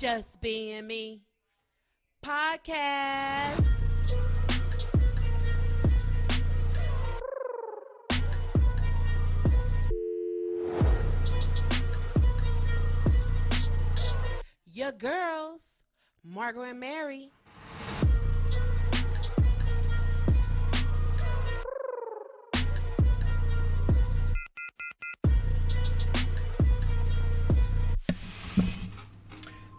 Just Being Me podcast. Your girls, Margot and Mary.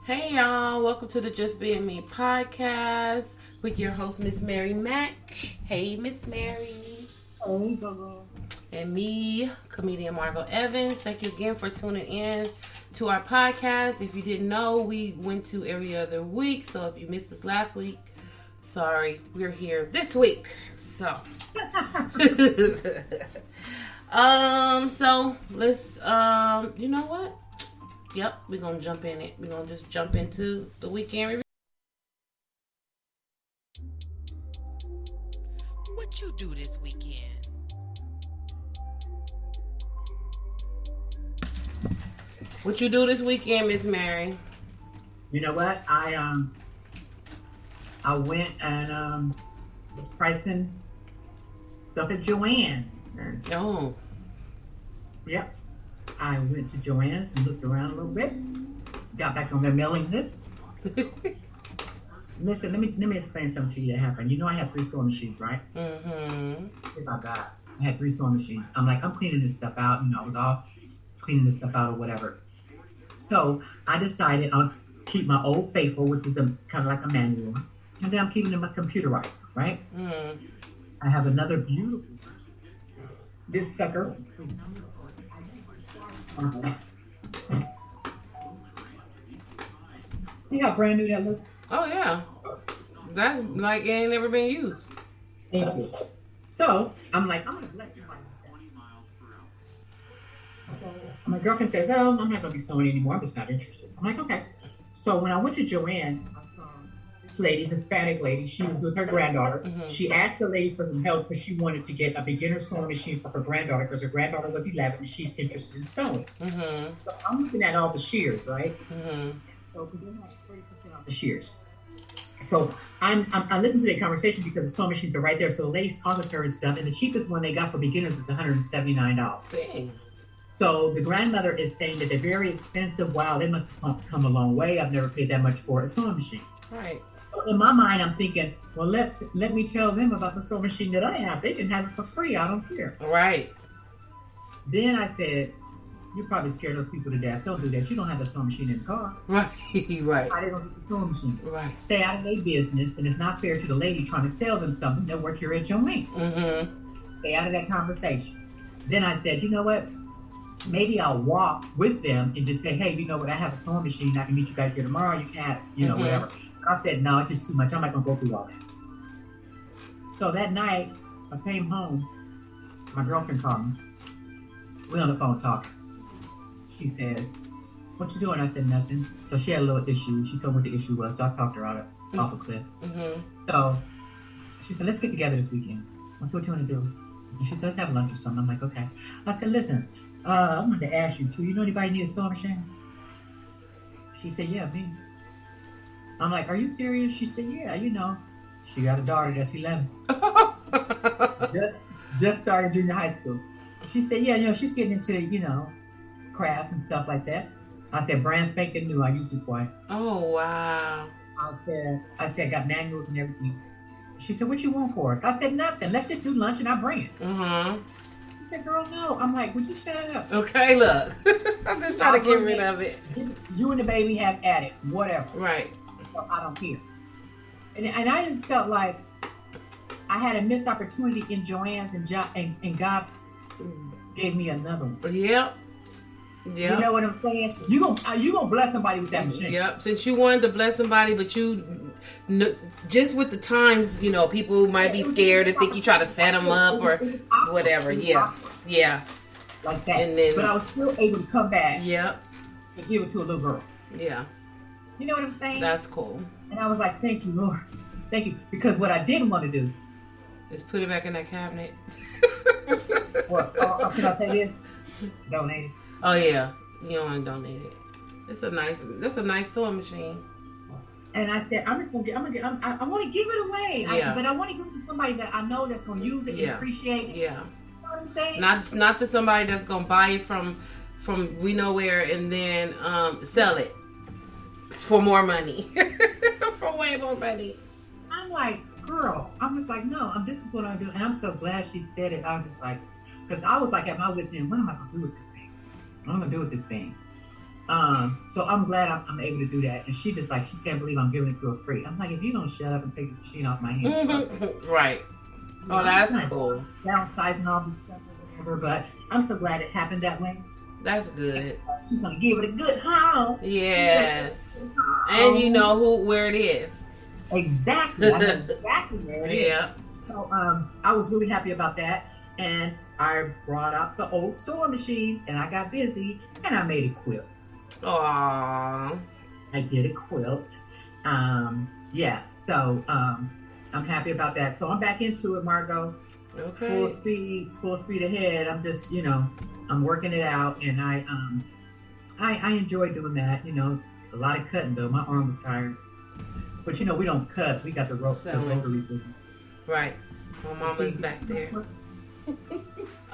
Hey y'all, welcome to the Just Being Me podcast with your host, Miss Mary Mack. Hey, Miss Mary. Hey, girl. And me, comedian Margot Evans. Thank you again for tuning in to our podcast. If you didn't know, we went to every other week. So if you missed us last week, sorry, we're here this week. So, so let's, you know what? Yep, we're going to jump in it. We're going to just jump into the weekend review. What you do this weekend? What you do this weekend, Miss Mary? You know what? I went and was pricing stuff at Joann's. Oh. Yep. I went to Joann's and looked around a little bit. Got back on their mailing list. Listen, let me explain something to you that happened. You know I have 3 sewing machines, right? Mm-hmm. If I got, I had 3 sewing machines. I'm cleaning this stuff out. You know, I was off cleaning this stuff out or whatever. So I decided I'll keep my old faithful, which is kind of like a manual, and then I'm keeping them computerized, right? Mm. I have another beautiful. This sucker. See how brand new that looks? Oh, yeah. That's like it ain't never been used. Thank you. So, I'm like, I'm going to bless somebody with that. My girlfriend says, oh, I'm not going to be sewing anymore. I'm just not interested. I'm like, okay. So, when I went to Joann, I saw this lady, Hispanic lady. She was with her granddaughter. Mm-hmm. She asked the lady for some help because she wanted to get a beginner sewing machine for her granddaughter because her granddaughter was 11 and she's interested in sewing. Mm-hmm. So, I'm looking at all the shears, right? Mm-hmm. So, because they have 30% off the shears. So I listened to their conversation because the sewing machines are right there. So the lady's talking to her and stuff. And the cheapest one they got for beginners is $179. Dang. So the grandmother is saying that they're very expensive. Wow, they must have come a long way. I've never paid that much for a sewing machine. Right. So in my mind, I'm thinking, well, let me tell them about the sewing machine that I have. They can have it for free. I don't care. Right. Then I said, you probably scare those people to death. Don't do that. You don't have a sewing machine in the car. Right, right. How they gonna get the sewing machine? Right. Stay out of their business, and it's not fair to the lady trying to sell them something that work here at Joanne. Mm-hmm. Stay out of that conversation. Then I said, you know what? Maybe I'll walk with them and just say, hey, you know what? I have a sewing machine. I can meet you guys here tomorrow. You can have it, you know, whatever. But I said, no, it's just too much. I'm not gonna go through all that. So that night, I came home. My girlfriend called me. We on the phone talking. She says, what you doing? I said, nothing. So she had a little issue. She told me what the issue was. So I talked her off a cliff. Mm-hmm. So she said, let's get together this weekend. I said, what you want to do? And she said, let's have lunch or something. I'm like, okay. I said, listen, I wanted to ask you too. You know anybody need a sewing machine? She said, yeah, me. I'm like, are you serious? She said, yeah, you know. She got a daughter that's 11. just started junior high school. She said, yeah, you know, she's getting into, you know, crafts and stuff like that. I said, brand spanking new. I used it twice. Oh, wow. I said, got manuals and everything. She said, what you want for it? I said, nothing. Let's just do lunch and I'll bring it. Mm-hmm. She said, girl, no. I'm like, would you shut up? Okay, look. I'm just trying to get rid of it. You and the baby have at it. Whatever. Right. So I don't care. And I just felt like I had a missed opportunity in Joann's and God gave me another one. Yep. Yep. You know what I'm saying? You gonna bless somebody with that machine. Yep. Since you wanted to bless somebody, but just with the times, you know, people might be scared to think you try to set them up or whatever. Yeah. Yeah. Like that. And then, but I was still able to come back. Yep. And give it to a little girl. Yeah. You know what I'm saying? That's cool. And I was like, thank you, Lord. Thank you. Because what I didn't want to do is put it back in that cabinet. Or can I say this? Donate it. Oh, yeah. You don't want to donate it. That's a nice sewing machine. And I said, I want to give it away. Yeah. But I want to give it to somebody that I know that's going to use it and appreciate it. Yeah. You know what I'm saying? Not to somebody that's going to buy it from we know where and then sell it for more money. For way more money. I'm like, girl, I'm just like, no, this is what I do. And I'm so glad she said it. I was just like, because I was like at my wit's end, what am I going to do with this thing? What am I going to do with this thing? So I'm glad I'm able to do that. And she just like, she can't believe I'm giving it to her free. I'm like, if you don't shut up and take this machine off my hands. Right. Oh, that's cool. Downsizing all this stuff or whatever, but I'm so glad it happened that way. That's good. She's going to give it a good home. Yes. And you know where it is. Exactly. I know exactly where it is. Yeah. So I was really happy about that. And I brought out the old sewing machines and I got busy and I made a quilt. Aww. I did a quilt. Yeah. So I'm happy about that. So I'm back into it, Margot. Okay. Full speed ahead. I'm just, I'm working it out, and I enjoy doing that. A lot of cutting though. My arm was tired, but we don't cut. We got the rotary thing. Right. My mama's back there.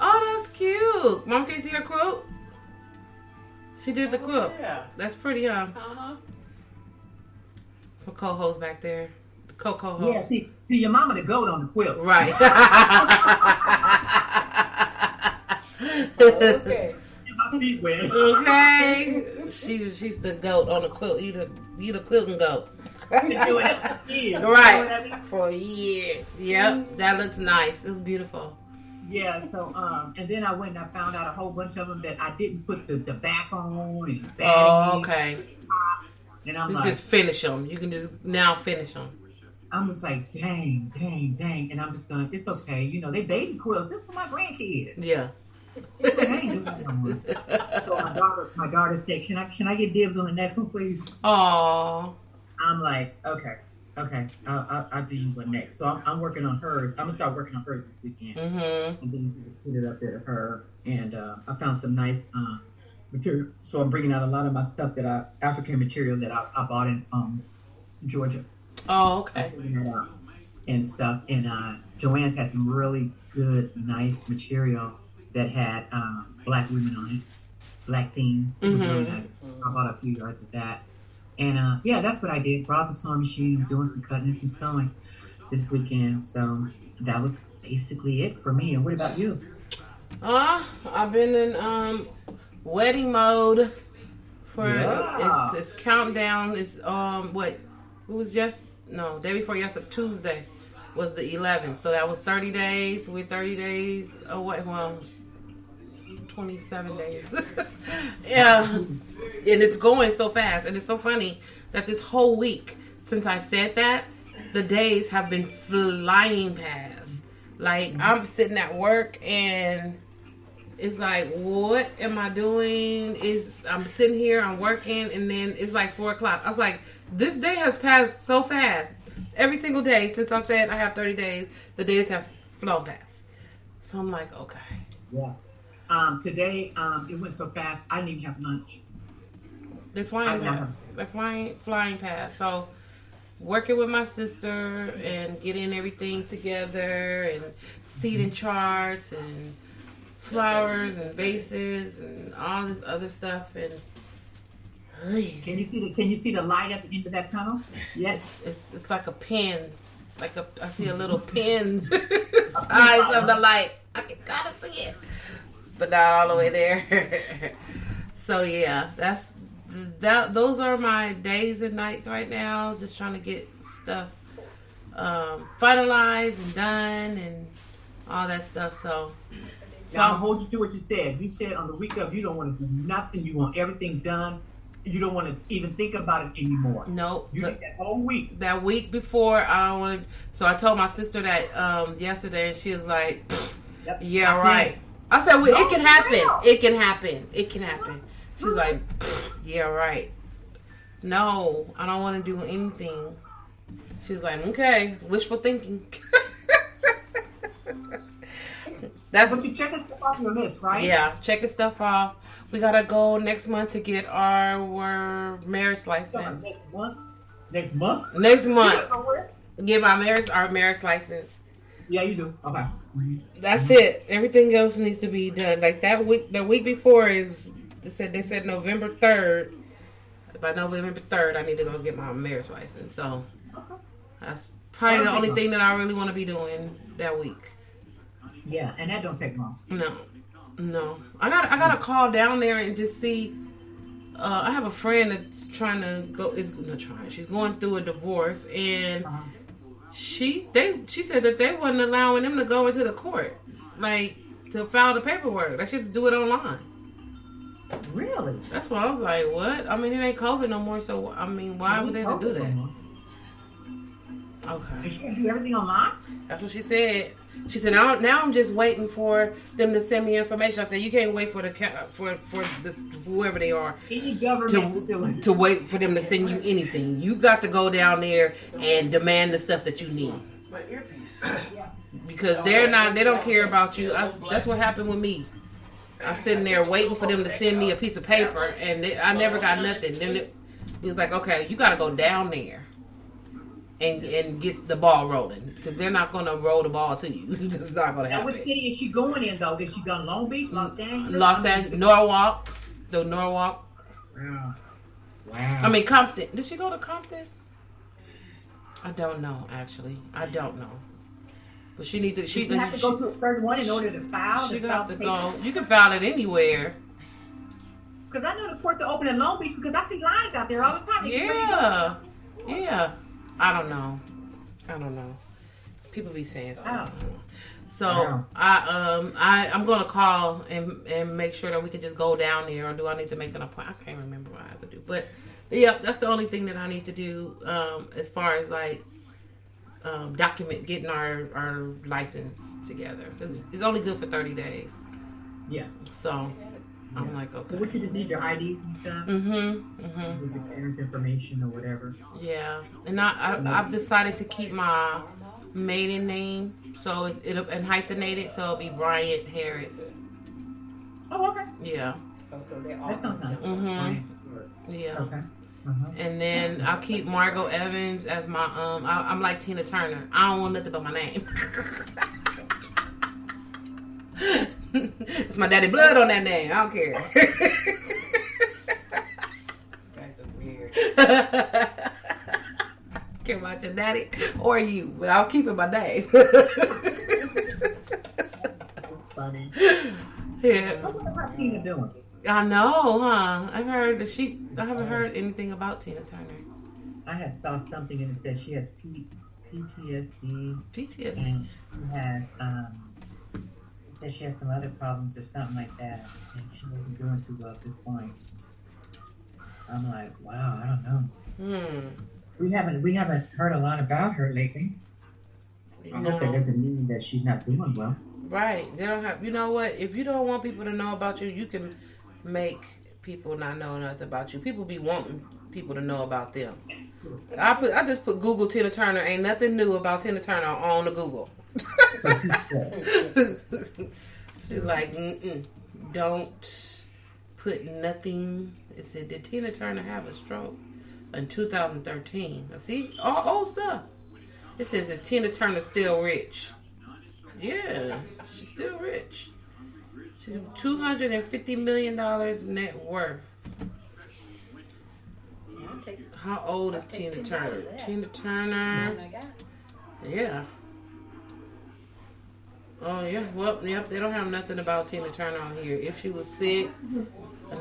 Oh, that's cute. Mom, can you see her quilt? She did the quilt. Yeah. That's pretty, huh? Uh-huh. Some co-host back there. The co-host. Yeah, see your mama the goat on the quilt. Right. Okay. My feet wet. Okay. She's the goat on the quilt. You the quilting goat. Right. For years. Yep. That looks nice. It's beautiful. Yeah, so and then I went and I found out a whole bunch of them that I didn't put the back on and the back. Oh, okay. And I'm you like, just finish them. You can just now finish them. I'm just like, dang, and I'm just gonna. It's okay, they baby quilts. This is for my grandkids. Yeah. I ain't doing that no more. So my daughter said, "Can I get dibs on the next one, please?" Aww. I'm like, okay. I'll do you one next. So I'm working on hers. I'm gonna start working on hers this weekend, and then put it up there to her. And I found some nice material. So I'm bringing out a lot of my stuff African material that I bought in Georgia. Oh, okay. And stuff. And Joanne's had some really good, nice material that had black women on it, black themes. It was really nice. I bought a few yards of that. And that's what I did. Brought the sewing machine, doing some cutting and some sewing this weekend. So that was basically it for me. And what about you? I've been in wedding mode for it's countdown. It's it was day before yesterday, Tuesday was the 11th. So that was 30 days. We're 30 days away. Well, 27 days. Yeah. And it's going so fast. And it's so funny that this whole week since I said that, the days have been flying past. Like, I'm sitting at work and it's like, what am I doing? I'm sitting here, I'm working, and then it's like 4 o'clock. I was like, this day has passed so fast. Every single day since I said I have 30 days, the days have flown past. So I'm like, okay. Yeah. Today, it went so fast, I didn't even have lunch. They're flying past. They're flying past. So, working with my sister and getting everything together and seating charts and flowers and vases and all this other stuff. And can you see the light at the end of that tunnel? Yes. It's like a pin. I see a little pin size of the light. I can kind of see it, but not all the way there. So yeah, those are my days and nights right now. Just trying to get stuff finalized and done and all that stuff. So I'll hold you to what you said. You said on the week of you don't want to do nothing. You want everything done. You don't want to even think about it anymore. Nope. You need that whole week. That week before, I don't want to. So I told my sister that yesterday, and she was like, "Yeah, right." I said, "Well, it can happen. It can happen. It can happen." She's like, "Yeah, right." No, I don't want to do anything. She's like, "Okay, wishful thinking." But you're checking stuff off your list, right? Yeah, checking stuff off. We gotta go next month to get our marriage license. Next month? Next month. Get our marriage license. Yeah, you do. Okay. That's it. Everything else needs to be done. Like that week, the week before is they said November 3rd. By November 3rd, I need to go get my marriage license. So that's probably the only thing that I really want to be doing that week. Yeah, and that don't take long. No. I gotta call down there and just see. I have a friend that's trying to go. She's going through a divorce, and she said that they wasn't allowing them to go into the court, like to file the paperwork. They should do it online. Really? That's why I was like, what? I mean, it ain't COVID no more, so I mean, why would they do that? Okay. And she can do everything online? That's what she said. She said, now I'm just waiting for them to send me information. I said, you can't wait for the whoever they are. Any government facility. To wait for them to send you anything. You got to go down there and demand the stuff that you need. My earpiece. Because they don't care about you. That's what happened with me. I was sitting there waiting for them to send me a piece of paper, and I never got nothing. Then it was like, okay, you got to go down there and get the ball rolling, because they're not going to roll the ball to you. It's just not going to happen. What city is she going in, though? Is she going to Long Beach, Los Angeles? Norwalk. Norwalk. Wow. I mean, Compton. Did she go to Compton? I don't know, actually. I don't know. But she needs to. She have to go to a certain one in order to file. She have to go. You can file it anywhere. Because I know the courts are open in Long Beach, because I see lines out there all the time. Yeah. I don't know. People be saying stuff. So I'm gonna call and make sure that we can just go down there, or do I need to make an appointment? I can't remember what I have to do, but yeah, that's the only thing that I need to do as far as like getting our license together. It's only good for 30 days. Yeah. So I'm like, okay. So what, you just need your IDs and stuff? With your parents' information or whatever. Yeah, and I've decided to keep my maiden name, so it'll and hyphenate it, so it'll be Bryant Harris. Oh, okay. Yeah. That sounds nice. Yeah. Okay. And then I'll keep Margot Evans as my I'm like Tina Turner. I don't want nothing but my name. It's my daddy blood on that name. I don't care. Guys are weird. Care about your daddy or you, but I'll keep it my name. Funny. Yeah. What's Tina doing? I know, huh? I haven't heard anything about Tina Turner. I saw something and it said she has PTSD. PTSD. And she has said she has some other problems or something like that, and she wasn't doing too well at this point. I'm like, wow, I don't know. We haven't heard a lot about her lately. I hope that doesn't mean that she's not doing well. Right. They don't have. You know what? If you don't want people to know about you, you can make people not know nothing about you. People be wanting people to know about them. I just put Google Tina Turner. Ain't nothing new about Tina Turner on the Google. She's like, don't put nothing. It said, did Tina Turner have a stroke in 2013? Now, see, all old stuff. It says, is Tina Turner still rich? Yeah, she's still rich. She's $250 million net worth. How old is Tina Turner? Tina Turner. Yeah. Oh yeah. Well, yep. They don't have nothing about Tina Turner on here. If she was sick,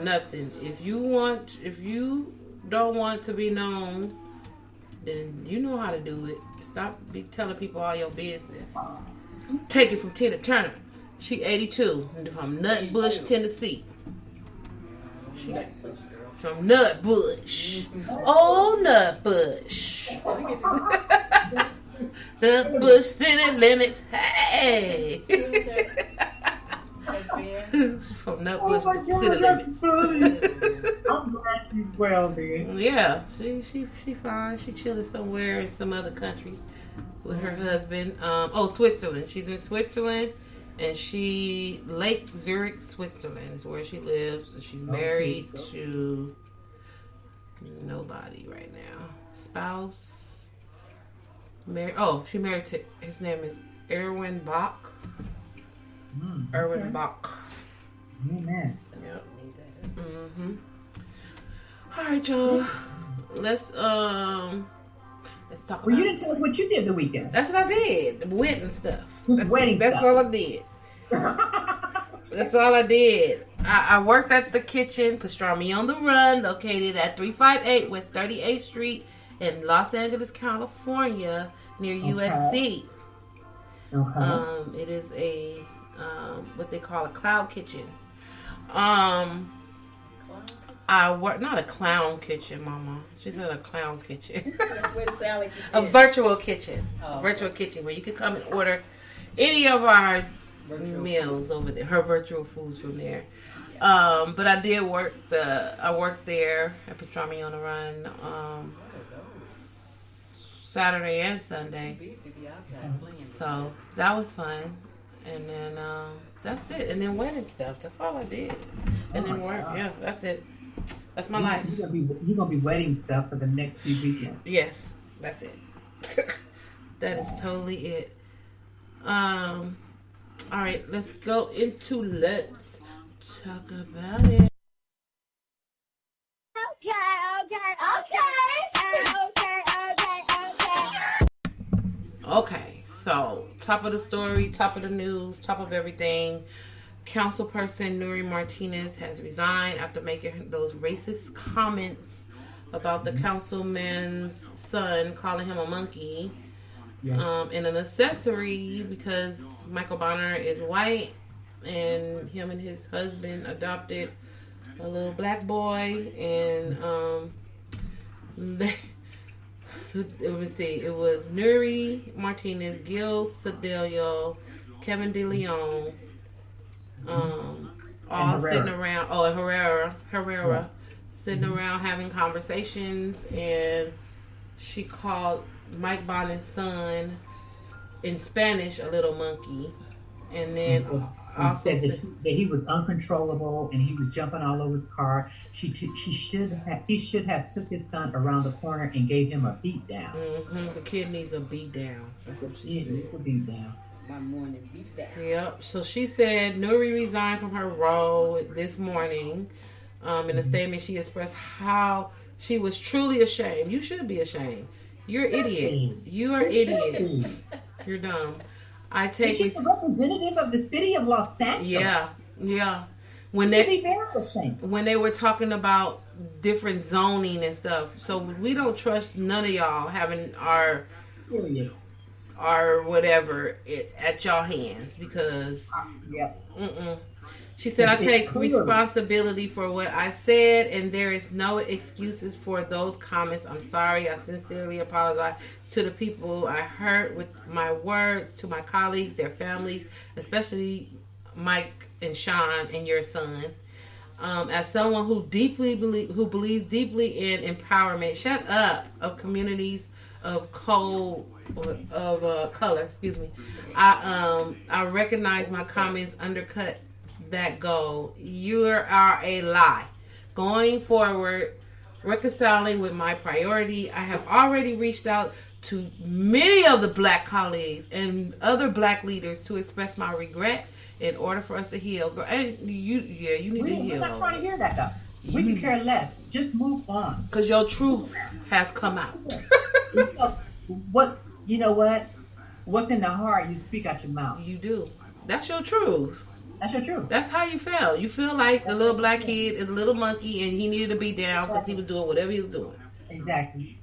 nothing. If you don't want to be known, then you know how to do it. Stop telling people all your business. Take it from Tina Turner. She 82 from Nutbush, Tennessee. She from Nutbush. Oh, Nutbush. Nutbush city limits. Hey. From Nutbush city limits. I'm glad she's well, man. Yeah, she fine. She chilling somewhere in some other country with her husband. Switzerland. She's in Switzerland, And Lake Zurich, Switzerland is where she lives. And she's married to nobody right now. Spouse. She married to, his name is Erwin Bach. Erwin Bach. Amen. Yep. All right, y'all. Let's talk Well, you didn't tell us what you did the weekend. That's what I did. The wedding stuff. That's all I did. That's all I did. I worked at the kitchen, Pastrami on the Run, located at 358 West 38th Street in Los Angeles, California, near USC. It is a what they call a cloud kitchen. I work not a clown kitchen, Mama. She said a clown kitchen. A virtual kitchen. A virtual kitchen where you can come and order any of our meals over there. Her virtual foods from there. But I did work I worked there at Pastrami on the Run Saturday and Sunday. So that was fun. And then that's it. And then wedding stuff. That's all I did. And then work. Yeah, that's it. That's my life. You're gonna be wedding stuff for the next few weekends. Yes, that's it. That is totally it. All right, let's go into Let's Talk About It. Okay, so top of the story, top of the news, top of everything. Councilperson Nuri Martinez has resigned after making those racist comments about the councilman's son, calling him a monkey, and an accessory because Michael Bonner is white and him and his husband adopted a little black boy, and let me see, it was Nuri Martinez, Gil Sedelio, Kevin DeLeon, all sitting around. And Herrera, sitting around having conversations, and she called Mike Bonner's son in Spanish a little monkey, and then also said that he was uncontrollable and he was jumping all over the car. He should have took his son around the corner and gave him a beat down. The kid needs a beat down. That's what she said. Needs a beat down. My morning beat down. Yep. So she said Nuri resigned from her role this morning. In a statement, she expressed how she was truly ashamed. You should be ashamed. You're an idiot. You are an idiot. You're dumb. She's a representative of the city of Los Angeles. Yeah. When they were talking about different zoning and stuff, so we don't trust none of y'all having our whatever at y'all hands because. She said, I take responsibility for what I said, and there is no excuses for those comments. I'm sorry. I sincerely apologize to the people I hurt with my words, to my colleagues, their families, especially Mike and Sean and your son. As someone who believes deeply in empowerment, of communities of color, I recognize my comments undercut that goal. You are a lie. Going forward, reconciling with my priority, I have already reached out to many of the black colleagues and other black leaders to express my regret in order for us to heal. And you need to heal. We're not trying to hear that though. We can care less. Just move on. Because your truth has come out. You know what? What's in the heart, you speak out your mouth. You do. That's your truth. That's your truth. That's how you feel. You feel like the little black kid is a little monkey and he needed to be down because he was doing whatever he was doing. Exactly.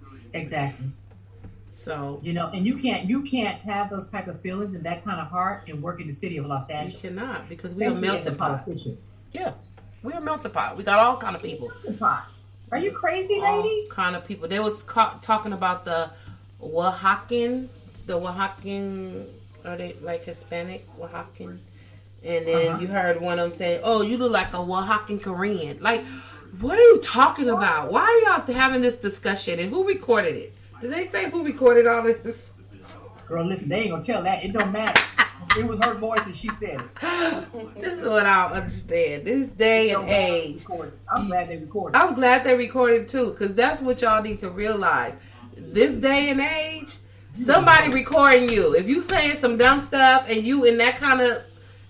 So and you can't have those type of feelings and that kind of heart and work in the city of Los Angeles. You cannot, because we are melting pot. Yeah, we are melting pot. We got all kind of people. Are you crazy, lady? All kind of people. They was talking about the Oaxacan. Are they like Hispanic Oaxacan? And then you heard one of them say, "Oh, you look like a Oaxacan Korean." Like, what are you talking about? Why are y'all having this discussion? And who recorded it? Did they say who recorded all this? Girl, listen, they ain't gonna tell that. It don't matter. It was her voice and she said it. This is what I don't understand. This day and age. I'm glad they recorded. I'm glad they recorded too, because that's what y'all need to realize. This day and age, somebody recording you. If you saying some dumb stuff and you in that kind of,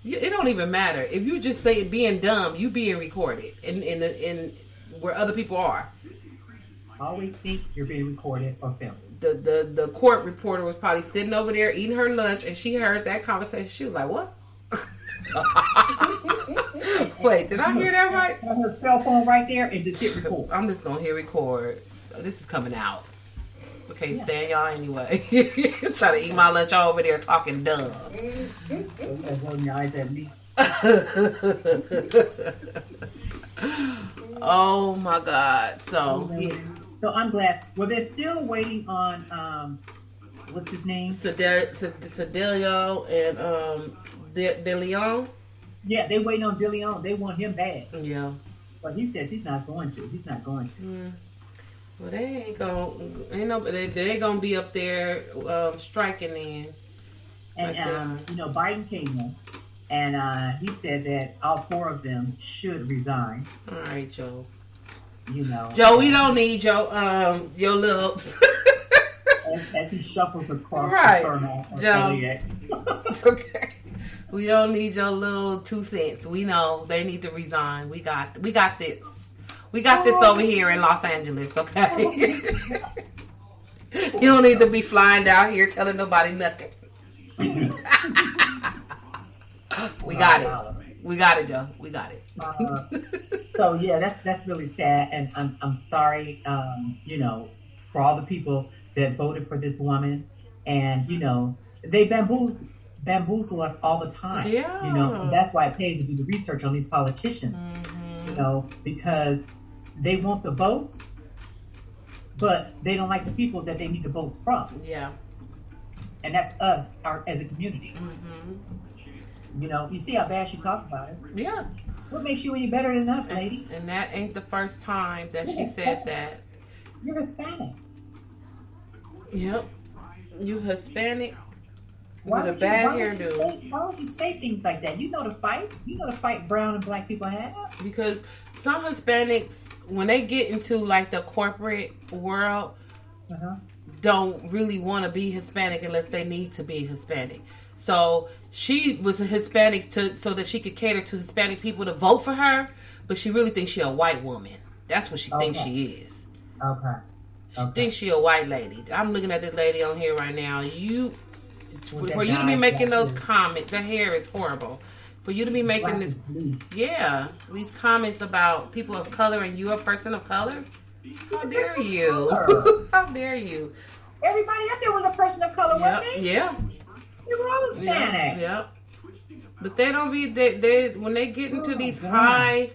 it don't even matter. If you just say being dumb, you being recorded in where other people are. Always think you're being recorded or filmed. The court reporter was probably sitting over there eating her lunch, and she heard that conversation. She was like, "What? Wait, did I hear that right?" Have her cell phone right there and just hit record. I'm just gonna hit record. This is coming out. Okay, stand y'all anyway. Try to eat my lunch over there talking dumb. That's holding your eyes at me. Oh my God! So I'm glad. Well, they're still waiting on what's his name? Sedelio and De Leon. Yeah, they waiting on De Leon. They want him bad. Yeah. But he says he's not going to. He's not going to. Well, they ain't gonna be up there striking then. And Biden came in and he said that all 4 of them should resign. All right, Joe. Joe, we don't need your little. as he shuffles across the turnout. Joe. It's okay. We don't need your little 2 cents. We know they need to resign. We got this. We got this over here in Los Angeles, okay? You don't need to be flying down here telling nobody nothing. We got it. We got it, Joe. We got it. So yeah, that's really sad, and I'm sorry, for all the people that voted for this woman, and they bamboozle us all the time. Yeah. And that's why it pays to do the research on these politicians. Because they want the votes, but they don't like the people that they need the votes from. Yeah. And that's us, as a community. You see how bad she talked about it. Yeah. What makes you any better than us, lady? And that ain't the first time that she said that. You're Hispanic. Yep. You Hispanic Why with a bad hairdo. Why would you say things like that? You know the fight. You know the fight brown and black people have. Because some Hispanics, when they get into like the corporate world, don't really want to be Hispanic unless they need to be Hispanic. So she was a Hispanic so that she could cater to Hispanic people to vote for her, but she really thinks she a white woman. That's what she thinks she is. Okay. She thinks she a white lady. I'm looking at this lady on here right now. For you to be making those comments, the hair is horrible. For you to be making these comments about people of color and you a person of color, how dare you? How dare you? Everybody up there was a person of color, wasn't they? Yeah. They were all Hispanic. Yep. But they don't be they when they get into these high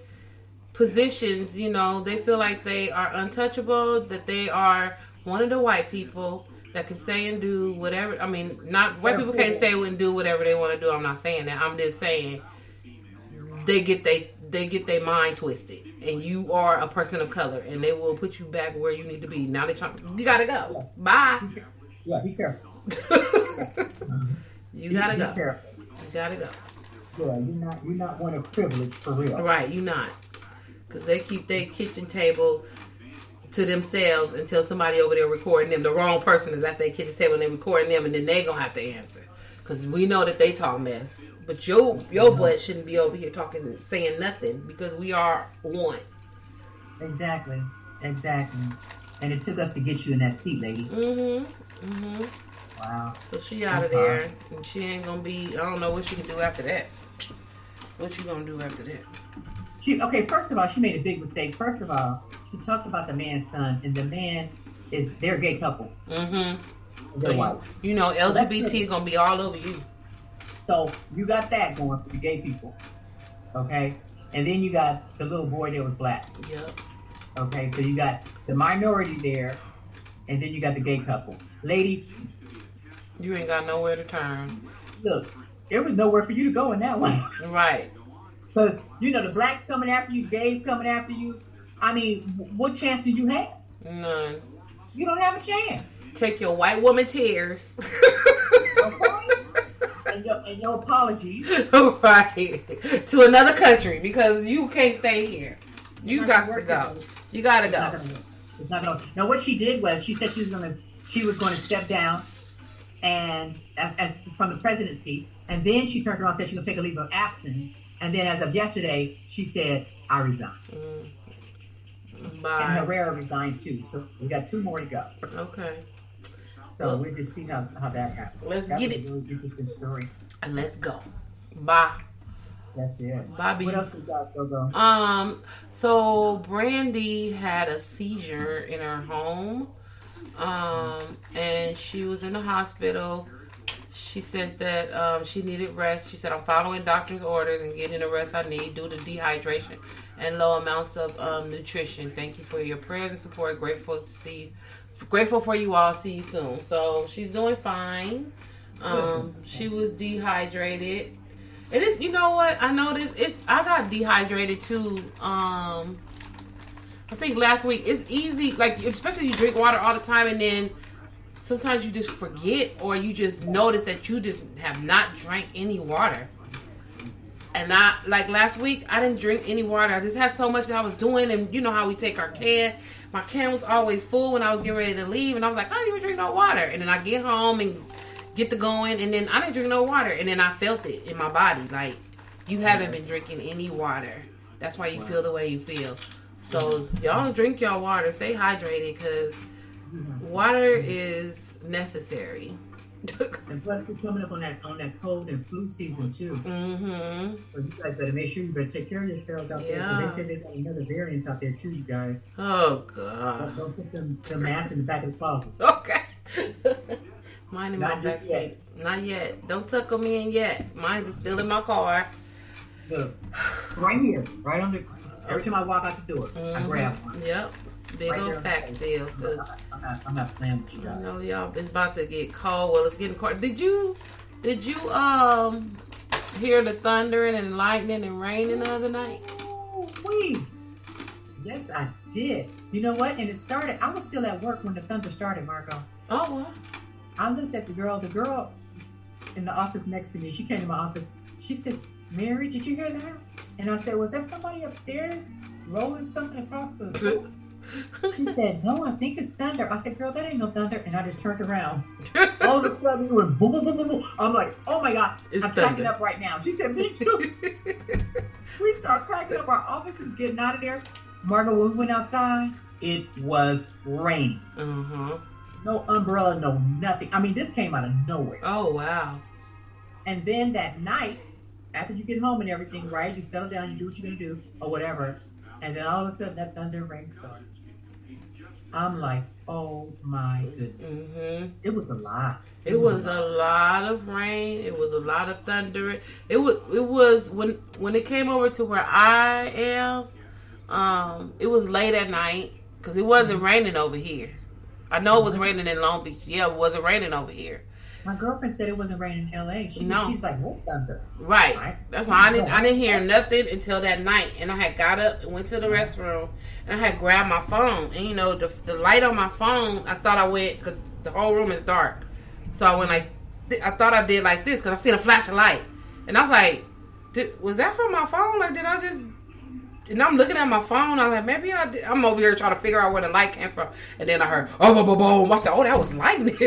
positions, they feel like they are untouchable, that they are one of the white people that can say and do whatever. I mean, not white people can't say and do whatever they want to do. I'm not saying that. I'm just saying they get their mind twisted, and you are a person of color, and they will put you back where you need to be. Now you gotta go. Bye. Yeah, be careful. You gotta go. Be careful. You gotta go. Yeah, you're not one of privilege for real. Right, you're not, because they keep their kitchen table to themselves until somebody over there recording them. The wrong person is at their kitchen table and they're recording them, and then they gonna have to answer. Because we know that they talk mess. But your butt shouldn't be over here saying nothing, because we are one. Exactly. And it took us to get you in that seat, lady. Wow. So she out of there, and she ain't gonna be. I don't know what she can do after that. What you gonna do after that? First of all, she made a big mistake. First of all, she talked about the man's son, and the man they're a gay couple. They're white. LGBT is gonna be all over you. So you got that going for the gay people, okay? And then you got the little boy that was black. Yep. Okay, so you got the minority there, and then you got the gay couple. Lady, you ain't got nowhere to turn. Look, there was nowhere for you to go in that one. Right. Because, the blacks coming after you, gays coming after you. I mean, what chance do you have? None. You don't have a chance. Take your white woman tears. Okay? and your apologies. Right. To another country because you can't stay here. You got to go. You got to go. It's not gonna. No, what she did was she said she was going to step down and as from the presidency, and then she turned around and said she's going to take a leave of absence, and then as of yesterday she said I resign. Bye. And Herrera resigned too, so we got 2 more to go. Okay. So we'll just see how that happens. Let's That's get a it. really interesting story. And let's go. Bye. That's it. Bobby. What else we got, Go? So Brandy had a seizure in her home. And she was in the hospital. She said that she needed rest. She said, I'm following doctor's orders and getting the rest I need due to dehydration and low amounts of nutrition. Thank you for your prayers and support. Grateful for you all. See you soon. So she's doing fine. She was dehydrated. It is, you know what? I noticed I got dehydrated too. I think last week. It's easy, like especially you drink water all the time and then sometimes you just forget or you just notice that you just have not drank any water. And like last week, I didn't drink any water. I just had so much that I was doing, and you know how we take our can. My can was always full when I was getting ready to leave, and I was like, I didn't even drink no water. And then I get home and get to going, and then I didn't drink no water, and then I felt it in my body. Like, you haven't been drinking any water. That's why you feel the way you feel. So y'all drink y'all water. Stay hydrated, because water is necessary. And plus, we're coming up on that cold and flu season too. Mm-hmm. So you guys better make sure you better take care of yourselves out there. Because they said there's another variants out there too, you guys. Oh God! Don't put them masks in the back of the closet. Okay. Mine in my Not back seat. Not yet. Don't tuck them in yet. Mine is still in my car. Look, right here, right on the. Every time I walk out the door, I grab one. Yep. Big Right old pack still. Cause I'm not playing with you guys. I know y'all. It's about to get cold. Well, it's getting cold. Did you hear the thundering and lightning and raining the other night? Ooh-wee. Yes, I did. You know what? And it started. I was still at work when the thunder started, Margot. Oh, what? I looked at the girl in the office next to me. She came to my office. She says, Mary, did you hear that? And I said, was that somebody upstairs rolling something across the... She said, no, I think it's thunder. I said, girl, that ain't no thunder. And I just turned around. All of a sudden, it went boom, boom, boom, boom, boom. I'm like, oh my God, I'm cracking up right now. She said, me too. We start cracking up. Our office is getting out of there. Margot, when we went outside, it was raining. No umbrella, no nothing. I mean, this came out of nowhere. Oh, wow. And then that night, after you get home and everything, right, you settle down, you do what you're going to do, or whatever. And then all of a sudden, that thunder and rain started. I'm like, oh my goodness. It was a lot. It was a lot of rain. It was a lot of thunder. It was when it came over to where I am, it was late at night because it wasn't raining over here. I know it was raining in Long Beach. Yeah, it wasn't raining over here. My girlfriend said it wasn't raining in LA. She's like, what thunder? Right. That's why I didn't hear nothing until that night. And I had got up and went to the restroom and I had grabbed my phone. And you know, the light on my phone, I thought I went, because the whole room is dark. So when I thought I did like this because I seen a flash of light. And I was like, was that from my phone? Like, did I just... And I'm looking at my phone. I'm like, maybe I did. I'm over here trying to figure out where the light came from. And then I heard, oh, boom, boom, boom. I said, oh, that was lightning.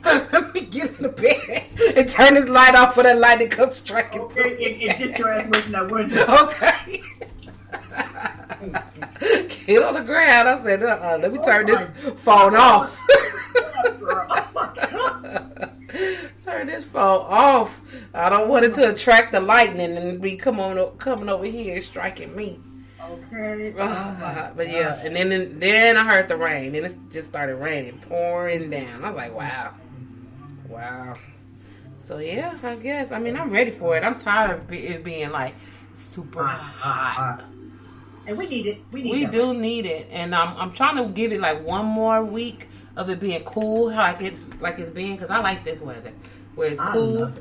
Let me get in the bed and turn this light off for that light to come striking. Okay, and get your ass away from that window. Okay. Get on the ground. I said, let me turn this phone off. Turn this phone off. I don't want it to attract the lightning and be coming over here and striking me. Okay. But yeah, and then I heard the rain, and it just started raining, pouring down. I was like, wow. So yeah, I guess. I mean, I'm ready for it. I'm tired of it being like super hot. And we need it. We do need it, and I'm trying to give it like one more week of it being cool, like it's being, because I like this weather where it's cool.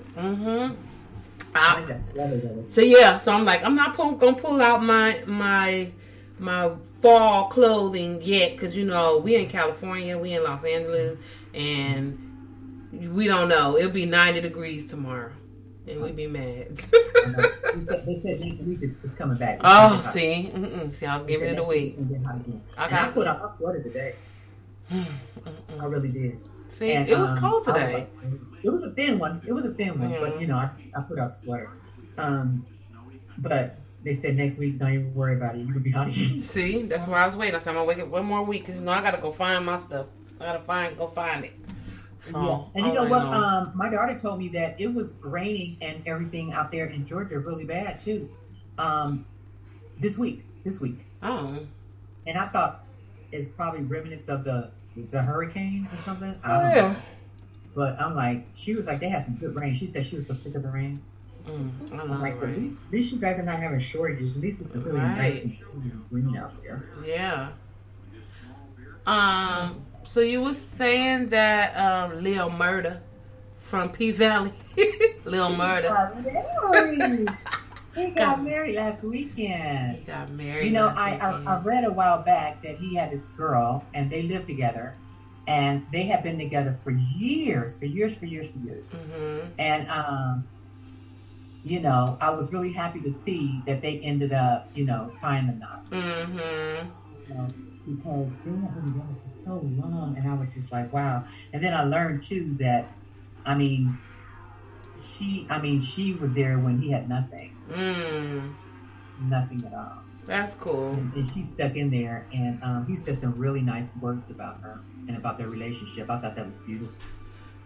So yeah, so I'm like, I'm not gonna pull out my fall clothing yet, because you know we in California, we in Los Angeles, and We don't know. It'll be 90 degrees tomorrow. And we be mad. They said next week is coming back. Oh, see? See, I was giving it a week. I put on my sweater today. I really did. See, and, it was cold today. It was a thin one. But, you know, I put out the sweater. But they said next week, don't even worry about it. You can be hot again. See, that's why I was waiting. I said, I'm going to wake up one more week because, you know, I got to go find my stuff. I got to go find it. So, yeah. And you know what? My daughter told me that it was raining and everything out there in Georgia really bad too. This week. Oh. And I thought it's probably remnants of the hurricane or something. I don't know. But I'm like, she was like, they had some good rain. She said she was so sick of the rain. I love like, the rain. At least you guys are not having shortages. At least it's a really nice and green out there. Yeah. So you were saying that Lil Murda from P Valley, Lil Murda. He got married last weekend. He got married. You know, I read a while back that he had this girl and they lived together, and they had been together for years. Mm-hmm. And you know, I was really happy to see that they ended up, you know, tying the knot. Mm-hmm. You know, because they have been together for so long, and I was just like, wow. And then I learned too that, she was there when he had nothing. Nothing at all. That's cool. And she stuck in there, and he said some really nice words about her and about their relationship. I thought that was beautiful.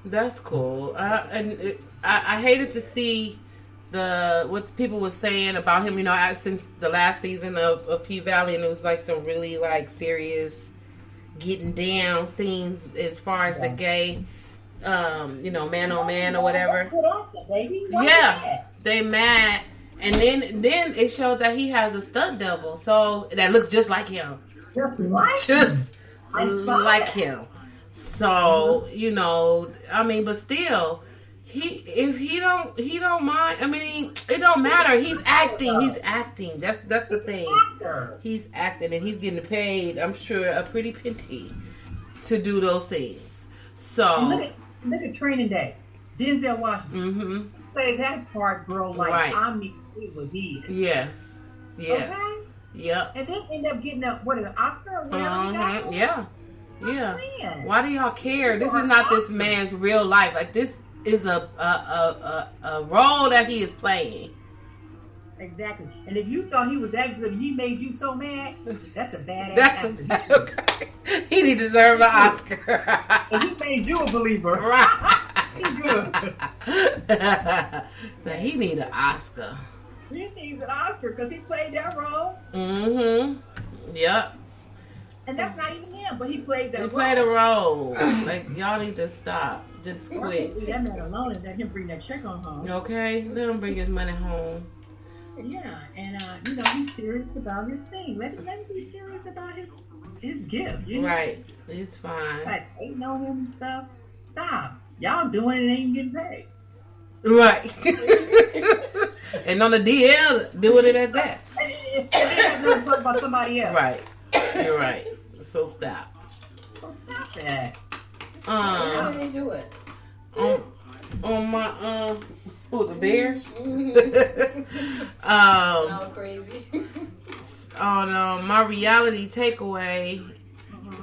That's cool. I hated to see what people were saying about him, you know, since the last season of P Valley, and it was like some really like serious getting down scenes as far as the gay, you know, man on man or whatever. Yeah, they mad, and then it showed that he has a stunt double, so that looks just like him, just like him. So you know, I mean, but still. He don't mind. I mean, it don't matter. He's acting. That's the thing. He's acting, and he's getting paid, I'm sure, a pretty penny to do those scenes. So and look at Training Day. Denzel Washington played that part, girl, like right. I mean, it was he. Yes. Okay. Yep. And then end up getting an Oscar or whatever. Yeah. Why do y'all care? This is not this man's real life. Like this is a role that he is playing. Exactly. And if you thought he was that good and he made you so mad, that's a badass actor. Okay. He deserves an Oscar. And he made you a believer. Right. He's good. Now he needs an Oscar. He needs an Oscar because he played that role. Yep. And that's not even him, but he played that role. He played a role. Like, y'all need to stop. Just quit. Leave that man alone and let him bring that check on home. Okay? Let him bring his money home. Yeah, and you know, he's serious about his thing. Let him be serious about his gift. You know? Right. It's fine. Like, ain't on him and stuff. Stop. Y'all doing it and ain't getting paid. Right. And on the DL, doing it at that. And then I'm talking about somebody else. Right. You're right. So stop. So stop that. How do they do it? On my the Bears. All crazy. On my reality takeaway.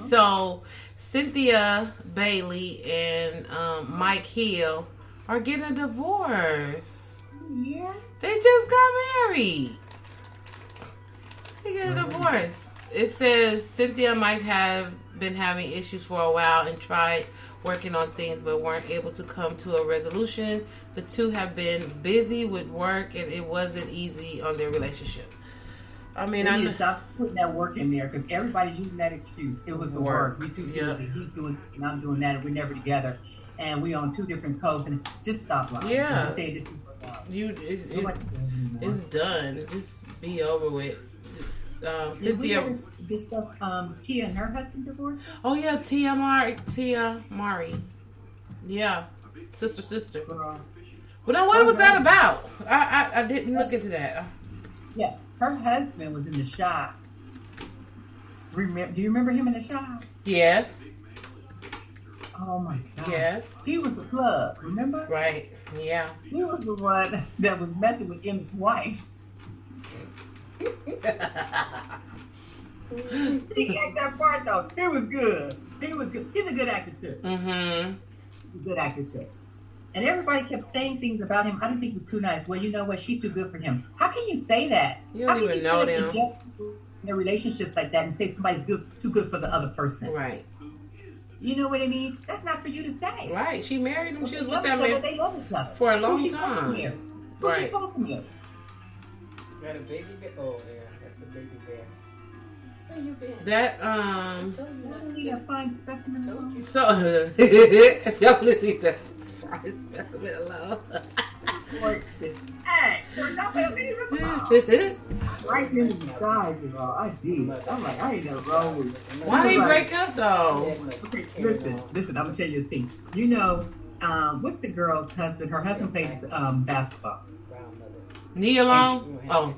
So Cynthia Bailey and Mike Hill are getting a divorce. Yeah. They just got married. They get a divorce. It says Cynthia might have been having issues for a while and tried working on things but weren't able to come to a resolution. The two have been busy with work and it wasn't easy on their relationship. I mean, I need to stop putting that work in there because everybody's using that excuse. It was the work. We two doing it. He's doing and I'm doing that, and we're never together, and we on two different coasts. And just stop lying. Yeah. Just say this is it's done. Just be over with. Cynthia. Did we discuss Tia and her husband divorce? Oh yeah, Tia Mari. Yeah, sister. Girl. But now, what was that about? I didn't look into that. Yeah, her husband was in the shop. Do you remember him in the shop? Yes. Oh my God. Yes. He was the plug, remember? Right. Yeah. He was the one that was messing with Emmett's wife. He got that part though. He was good. He was good. He's a good actor too. Mm-hmm. He's a good actor too. And everybody kept saying things about him. I didn't think it was too nice. Well, you know what? She's too good for him. How can you say that? You don't even know them. Their relationships like that and say somebody's too good for the other person. Right. You know what I mean? That's not for you to say. Right. She married him. She was with that that man. They love each other. For a long Who's time. Who's Right. she supposed to marry? Got a baby bear. Oh yeah, that's a baby bear. Where you been? That I don't need a fine specimen. Alone. So if y'all leave that fine specimen alone. Hey, you're not gonna leave him alone. Right in the sky, girl. I did. I'm like, I ain't never wrong with it. Why they break up though? Okay, listen. I'm gonna tell you this thing. You know, what's the girl's husband? Her husband plays basketball. Knee alone? Oh.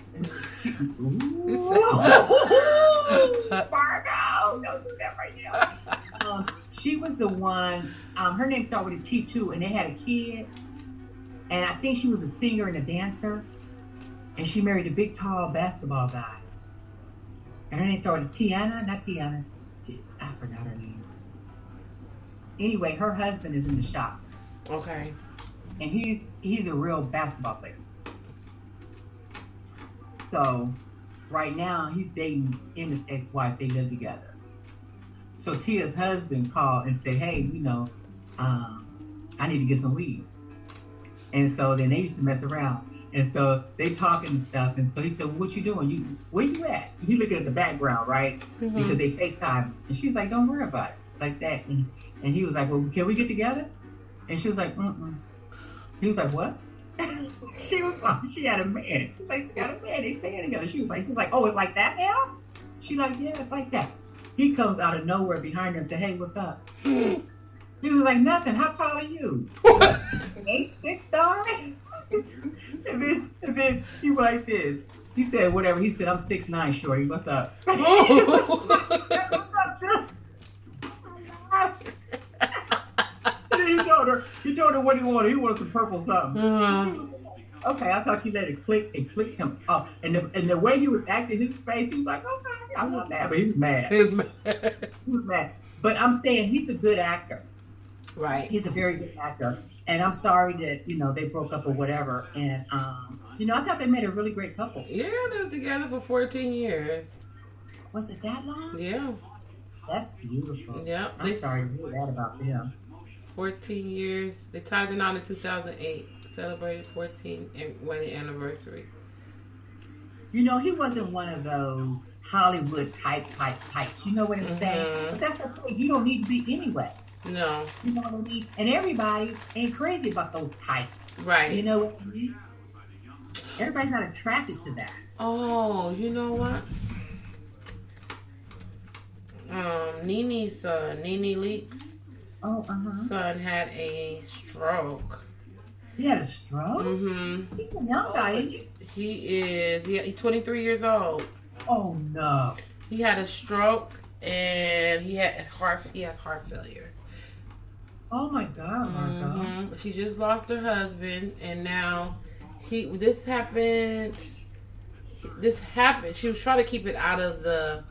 Margot, don't do that right now. She was the one. Her name started with a T too, and they had a kid. And I think she was a singer and a dancer. And she married a big, tall basketball guy. And her name started with Tiana, not Tiana. I forgot her name. Anyway, her husband is in the shop. Okay. And he's a real basketball player. So right now he's dating Emmett's ex-wife. They live together. So Tia's husband called and said, hey, you know, I need to get some weed. And so then they used to mess around. And so they talking and stuff. And so he said, what you doing? Where you at? He looking at the background, right? Mm-hmm. Because they FaceTime. And she's like, don't worry about it. Like that. And he was like, well, can we get together? And she was like, mm-mm. He was like, what? She was like, she had a man. She was like, you got a man. They staying together. He was like, oh, it's like that now? She like, yeah, it's like that. He comes out of nowhere behind her and said, hey, what's up? He was like, nothing. How tall are you? 8, 6 tall? and then he was like this. He said, whatever. He said, I'm 6'9", shorty. What's up? And then he told her what he wanted. He wanted some purple something. Okay, I'll talk to you later. Click and clicked him off. And the way he was acting, his face, he was like, okay, I'm not mad, but he was mad. He was mad. But I'm saying he's a good actor. Right. He's a very good actor. And I'm sorry that, you know, they broke up or whatever. And, you know, I thought they made a really great couple. Yeah, they were together for 14 years. Was it that long? Yeah. That's beautiful. Yeah. I'm sorry to hear that about them. 14 years. They tied the knot in 2008. Celebrated 14th wedding anniversary. You know, he wasn't one of those Hollywood types. You know what I'm saying? But that's the point. You don't need to be anyway. No. You know what I mean? And everybody ain't crazy about those types. Right. You know what I mean? Everybody's not attracted to that. Oh, you know what? Nene's son, Nene Leak's son had a stroke. He had a stroke? Mm-hmm. He's a young guy, isn't he? He's 23 years old. Oh, no. He had a stroke and he has heart failure. Oh my God, Margot. Mm-hmm. She just lost her husband, and now this happened. She was trying to keep it out of the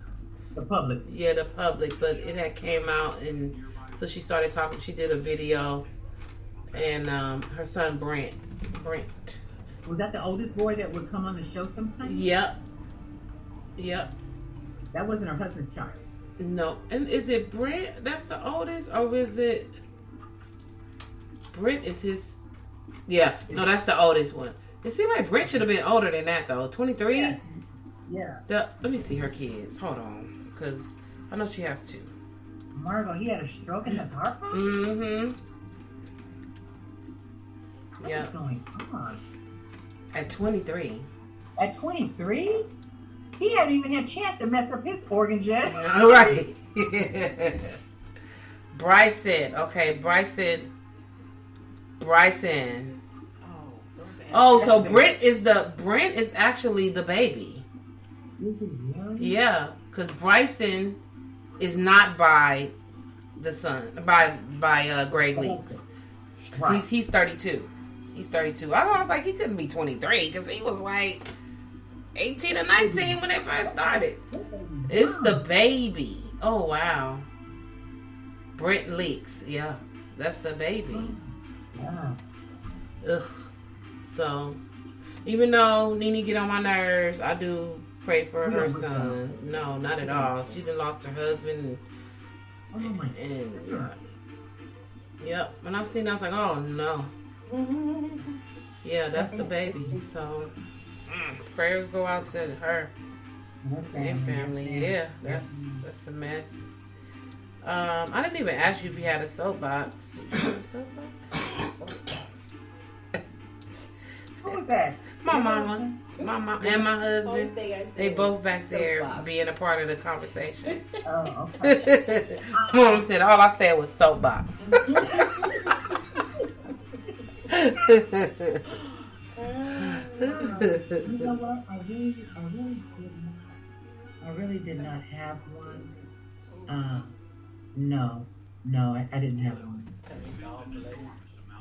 public. Yeah, the public, but it had came out, and so she started talking. She did a video, and her son Brent. Was that the oldest boy that would come on the show sometimes? Yep. That wasn't her husband's child. No, and is it Brent that's the oldest, or is it? Brent is his. Yeah, no, that's the oldest one. It seemed like Brent should have been older than that, though. 23? Yeah. Let me see her kids. Hold on. Because I know she has 2. Margot, he had a stroke and his heart broke? Mm-hmm. What's going on? At 23. At 23? He hadn't even had a chance to mess up his organs yet. All right. Bryson. Okay, Bryson. Oh, so Brent is actually the baby. Is it really? Yeah, because Bryson is not by the son by Greg Leaks. Right. He's 32. He's 32. I was like, he couldn't be 23 because he was like 18 or 19 when they first started. It's the baby. Oh wow. Brent Leaks. Yeah, that's the baby. Yeah. Ugh. So, even though Nene get on my nerves, I do pray for her son. No, not at all. She done lost her husband. Oh my And yep. When I seen that, I was like, oh no. Yeah, that's the baby. So, prayers go out to her and family. Yeah, that's a mess. I didn't even ask you if you had a soapbox. Did you have a soapbox? Who was that? My mama, and my husband. They both back there soapbox. being a part of the conversation. Oh, okay. Mom said all I said was soapbox. You know what? I really did not have one. No, I didn't have one.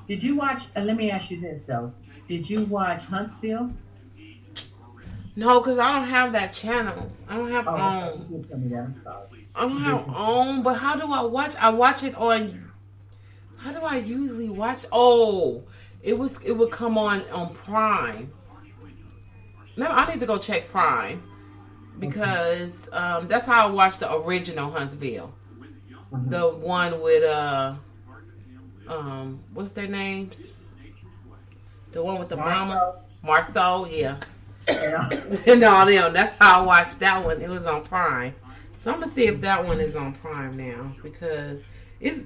Did you watch? Let me ask you this though. Did you watch Huntsville? No, because I don't have that channel. I don't have OWN. You tell me that. I'm sorry. I don't have OWN, but how do I watch? I watch it on. How do I usually watch? Oh, it would come on Prime. Now I need to go check Prime because that's how I watched the original Huntsville, the one with what's their names? The one with the mama, Marceau, yeah. No, that's how I watched that one. It was on Prime, so I'm gonna see if that one is on Prime now because is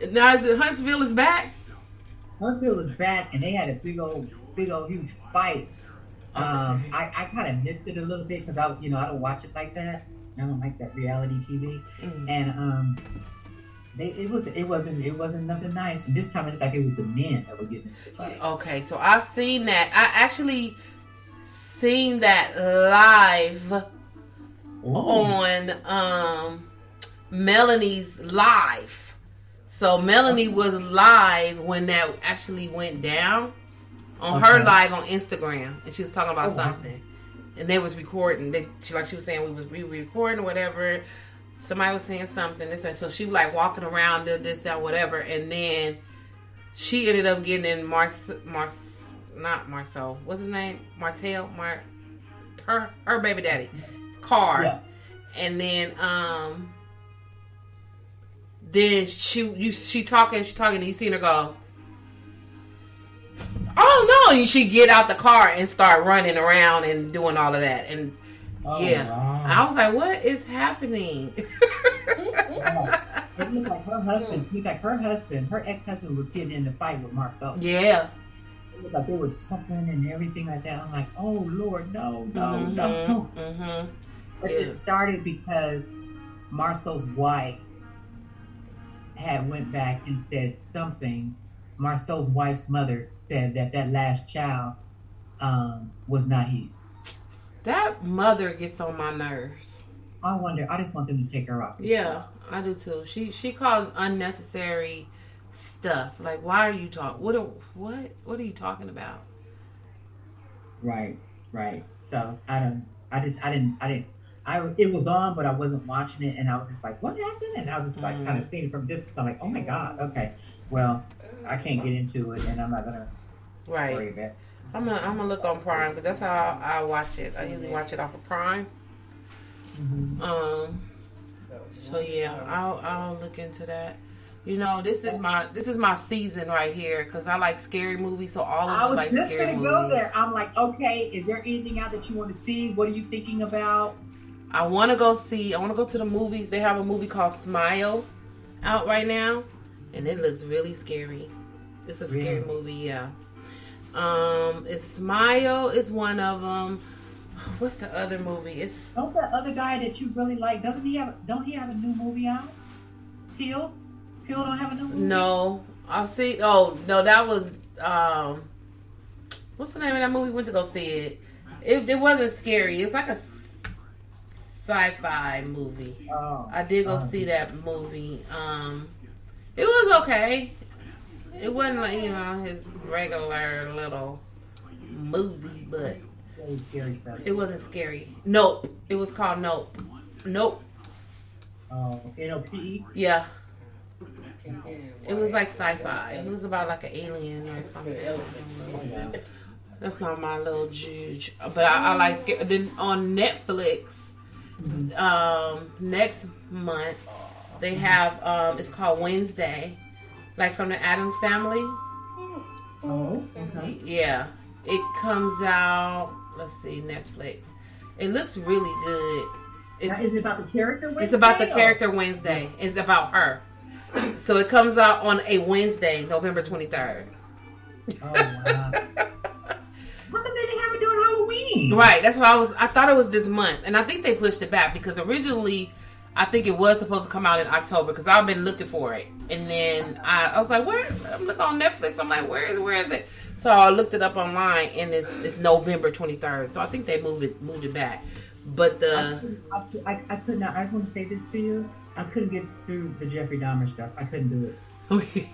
it Huntsville is back? Huntsville is back, and they had a big old, huge fight. I kind of missed it a little bit because I don't watch it like that. I don't like that reality TV, and it wasn't nothing nice. And this time it looked like it was the men that were getting into the fight. Okay, so I seen that. I actually seen that live on Melanie's live. So Melanie was live when that actually went down on her live on Instagram, and she was talking about something, and they was recording. She was saying we were recording or whatever. Somebody was saying something. So she was like walking around, this, that, whatever, and then she ended up getting in not Marceau. What's his name? Martell. Her baby daddy car, and then she talking, and you seen her go, oh no, and she get out the car and start running around and doing all of that, and wow. I was like, what is happening? It looked like her ex-husband was getting in the fight with Marceau. Yeah. It looked like they were tussling and everything like that. I'm like, oh Lord, no. Mm-hmm. But it started because Marceau's wife had went back and said something. Marceau's wife's mother said that last child was not his. That mother gets on my nerves. I just want them to take her off. Yeah, I do too. She calls unnecessary stuff. Like, why are you talking? What are you talking about? Right. So it was on, but I wasn't watching it, and I was just like, what happened? And I was just like kind of seeing it from distance. I'm like, oh my God, okay. Well, I can't get into it, and I'm not gonna worry about it. I'm gonna look on Prime because that's how I watch it. I usually watch it off of Prime. Mm-hmm. So yeah, I'll look into that. You know, this is my season right here because I like scary movies. So all of them like scary movies. I was just gonna go there. I'm like, okay, is there anything out that you want to see? What are you thinking about? I want to go to the movies. They have a movie called Smile out right now, and it looks really scary. It's a scary movie, yeah. It's Smile is one of them. What's the other movie? Don't that other guy that you really like, don't he have a new movie out? Peel don't have a new movie? No. I'll see. Oh, no, that was what's the name of that movie? We went to go see it. It wasn't scary. It's like a sci-fi movie. Oh, I did go see that movie. It was okay. It wasn't like, his regular little movie, but very scary stuff. it wasn't scary. Nope. It was called Nope. Nope. Oh, NOPE? Yeah. It was like sci-fi. It was about like an alien or something. That's not my little judge. But I like scary. Then on Netflix, next month, they have, it's called Wednesday. Like from the Addams Family. Oh, okay. Yeah. It comes out, let's see, Netflix. It looks really good. Now, is it about the character Wednesday? It's about the character Wednesday. It's about her. So it comes out on a Wednesday, November 23rd. Oh, wow. How come they didn't have it during Halloween? Right. That's what I thought it was this month. And I think they pushed it back because originally I think it was supposed to come out in October because I've been looking for it. And then I was like, where? I'm looking on Netflix. I'm like, where is it? So I looked it up online and it's November 23rd. So I think they moved it back. But I could not. I just want to say this to you. I couldn't get through the Jeffrey Dahmer stuff. I couldn't do it. Okay.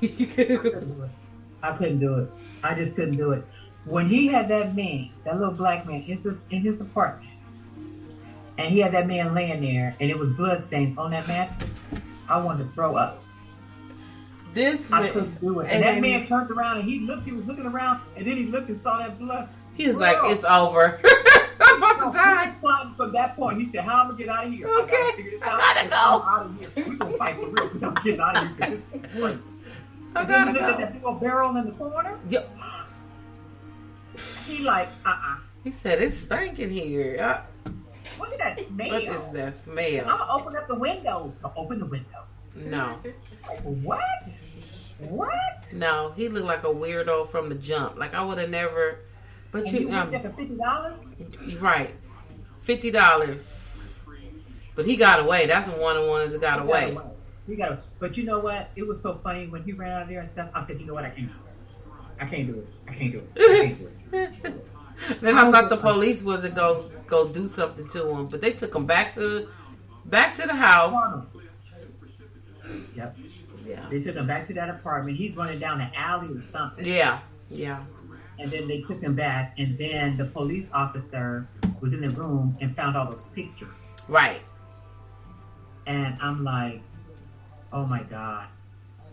I couldn't do it. I just couldn't do it. When he had that man, that little black man, in his apartment, and he had that man laying there, and it was bloodstains on that mattress, I wanted to throw up. I couldn't do it. And that man turned around and he was looking around, and then he looked and saw that blood. He was like, it's over. I'm about to die. From that point, he said, how am I going to get out of here? Okay. I gotta go. Out of here. We're going to fight for real because I'm getting out of here. This is great. And then he looked at that big old barrel in the corner. Yep. He like, He said, it's stinking here. Look at that smell. What is that smell? I'm going to open up the windows. Open the windows. No. Like, what? What? No, he looked like a weirdo from the jump. Like, I would have never... But and you went there for $50? Right. $50. But he got away. That's one of the ones that got away. But you know what? It was so funny when he ran out of there and stuff. I said, you know what? I can't do it. I can't do it. Then I thought the police wasn't go do something to him, but they took him back to the house. Yep. Yeah. They took him back to that apartment. He's running down the alley or something. Yeah. And then they took him back, and then the police officer was in the room and found all those pictures. Right. And I'm like, oh my god,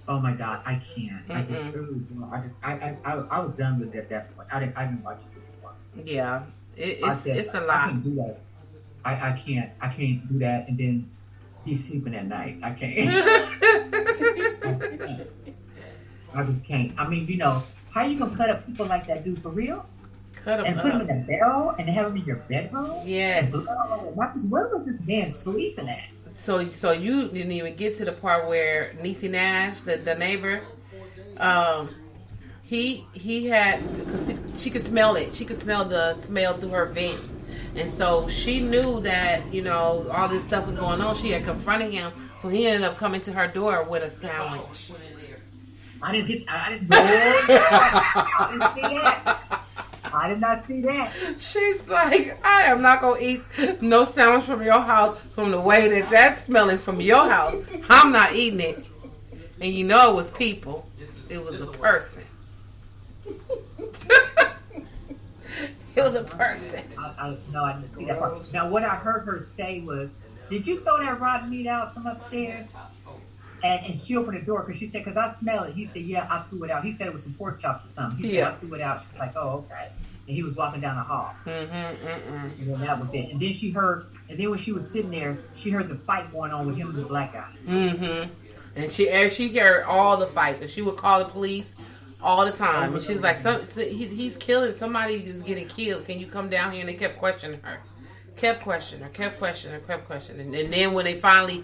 I can't. Mm-mm. I was done with it at that point. I didn't watch it anymore. Yeah, it's a lot. I can't do that. I can't do that. And then he's sleeping at night. I can't. I just can't. I mean, how you gonna cut up people like that dude for real? Cut him and put him in a barrel and have him in your bedroom? Yes. Where was this man sleeping at? So you didn't even get to the part where Niecy Nash, the neighbor, he had, because she could smell it. She could smell the smell through her vent. And so she knew that, all this stuff was going on. She had confronted him. So he ended up coming to her door with a sandwich. I didn't see that. I did not see that. She's like, I am not going to eat no sandwich from your house from the way that's smelling from your house. I'm not eating it. And it was people. It was a person. It was a person. I didn't see that part. Now, what I heard her say was, did you throw that rotten meat out from upstairs? And she opened the door because she said, because I smell it. He said, yeah, I threw it out. He said it was some pork chops or something. He said, I threw it out. She was like, oh, okay. And he was walking down the hall. And then that was it. And then when she was sitting there, she heard the fight going on with him and the black guy. And she heard all the fights. And she would call the police all the time. And she was like, he's killing. Somebody is getting killed. Can you come down here? And they kept questioning her. Kept questioning her. And then when they finally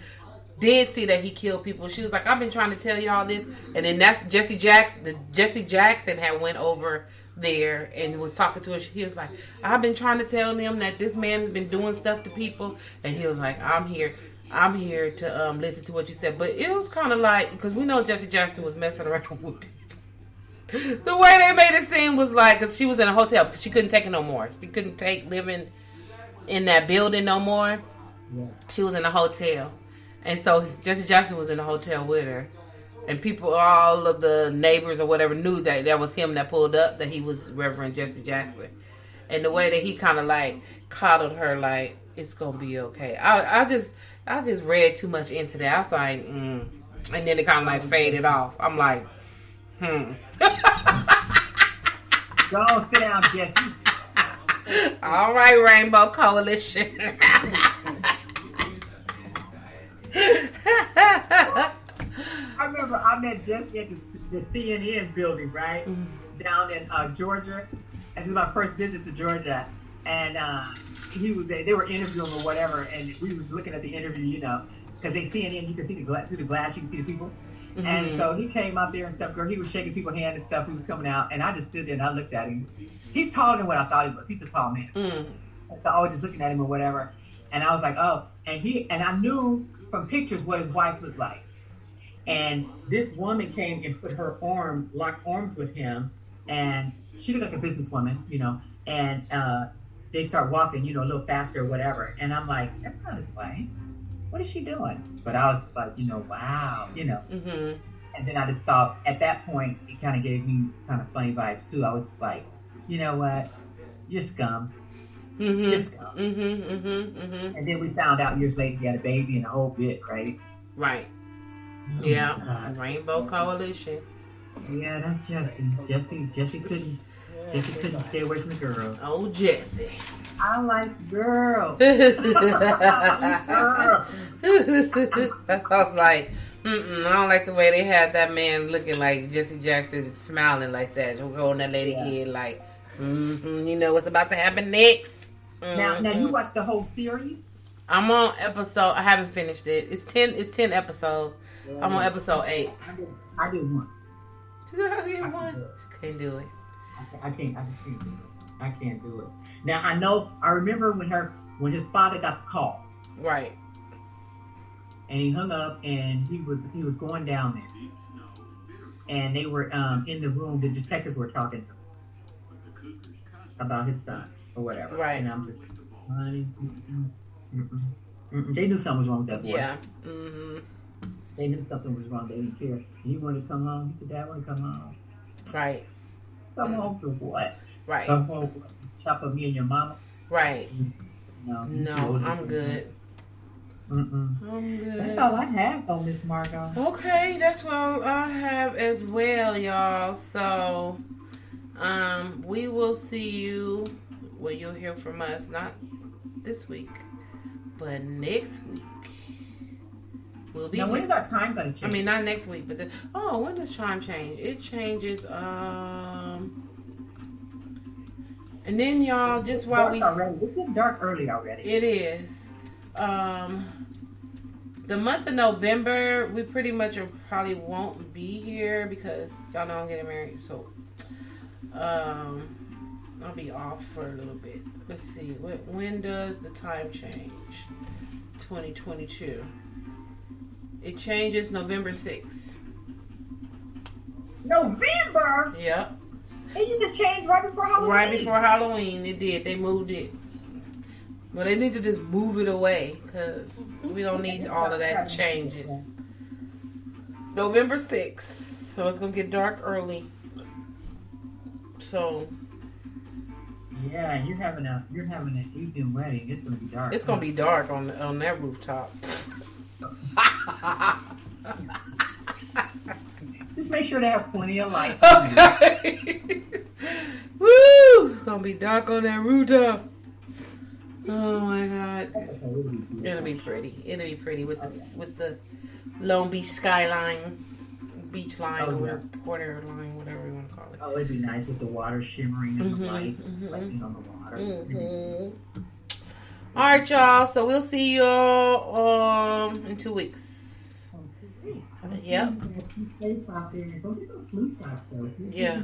did see that he killed people, she was like, I've been trying to tell y'all this. And then that's Jesse Jackson had went over there and was talking to her. He was like, I've been trying to tell them that this man has been doing stuff to people. And he was like, I'm here to listen to what you said. But it was kind of like, because we know Jesse Jackson was messing around with people. The way they made it seem was like, because she was in a hotel because she couldn't take it no more. She couldn't take living in that building no more. Yeah. She was in a hotel. And so Jesse Jackson was in the hotel with her. And people, all of the neighbors or whatever, knew that that was him that pulled up, that he was Reverend Jesse Jackson. And the way that he kind of like coddled her, like, it's going to be okay. I just read too much into that. I was like, And then it kind of like faded off. I'm like, Go on, sit down, Jesse. All right, Rainbow Coalition. I remember I met Jesse at the CNN building, right? Down in Georgia. And this was my first visit to Georgia. And he was there. They were interviewing or whatever. And we was looking at the interview, you know, because they CNN, you can see through the glass, you can see the people. And so he came out there and stuff, girl. He was shaking people's hand and stuff. He was coming out. And I just stood there and I looked at him. He's taller than what I thought he was. He's a tall man. And so I was just looking at him or whatever. And I was like, oh. And I knew from pictures what his wife looked like. And this woman came and put her locked arms with him, and she looked like a businesswoman, you know, and they start walking, you know, a little faster or whatever. And I'm like, that's not his wife. What is she doing? But I was like, you know, wow, you know. And then I just thought, at that point, it kind of gave me kind of funny vibes too. I was just like, you know what? You're scum. You're scum. And then we found out years later he had a baby and a whole bit, right? Right. Oh, Yeah. God. Rainbow Coalition. Yeah, that's Jesse. Jesse couldn't stay away from the girls. Oh, Jesse. I like girls. I was like, I don't like the way they had that man looking like Jesse Jackson, smiling like that, holding that lady head like, you know what's about to happen next. Now you watched the whole series? I'm on episode. I haven't finished it. It's 10 episodes. Yeah, I'm on episode 8. I did one. She said, "How do you get one?" She couldn't do it. I just can't do it. I can't do it. Now I remember when his father got the call. Right. And he hung up and he was going down there. And they were in the room, the detectives were talking to him about his son or whatever. Right. And I'm just honey, they knew something was wrong with that boy. Yeah. They knew something was wrong. They didn't care. He wanted to come home. He said, Dad wanted to come home. Right. Come home for what? Right. Come home, chop up me and your mama. Right. No, I'm good. I'm good. That's all I have on Miss Margot. Okay, that's what I have as well, y'all. So, we will see you. Well, you'll hear from us not this week, but next week. We'll be. Now, when is our time going to change? I mean, not next week, but when does time change? It changes. And then y'all, just while we already, it's getting dark early already. It is. The month of November, we pretty much probably won't be here because y'all know I'm getting married, so I'll be off for a little bit. Let's see, when does the time change? 2022. It changes November 6th. November? Yep. It used to change right before Halloween. Right before Halloween, it did. They moved it. But they need to just move it away because we don't need all of that changes. November 6th. So it's going to get dark early. So. Yeah, you're having an evening wedding. It's going to be dark. It's going to be dark on that rooftop. Just make sure they have plenty of lights. Okay. Woo! It's going to be dark on that rooftop. Oh my God. It'll be pretty. It'll be pretty with the Long Beach skyline, beach line, or whatever, Porter line, whatever you want to call it. Oh, it'd be nice with the water shimmering and the lights reflecting on the water. All right, y'all. So we'll see y'all in 2 weeks. Yep. Yeah.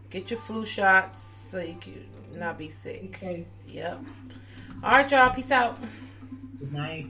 Get your flu shots so you can not be sick. Yep. All right, y'all. Peace out. Good night.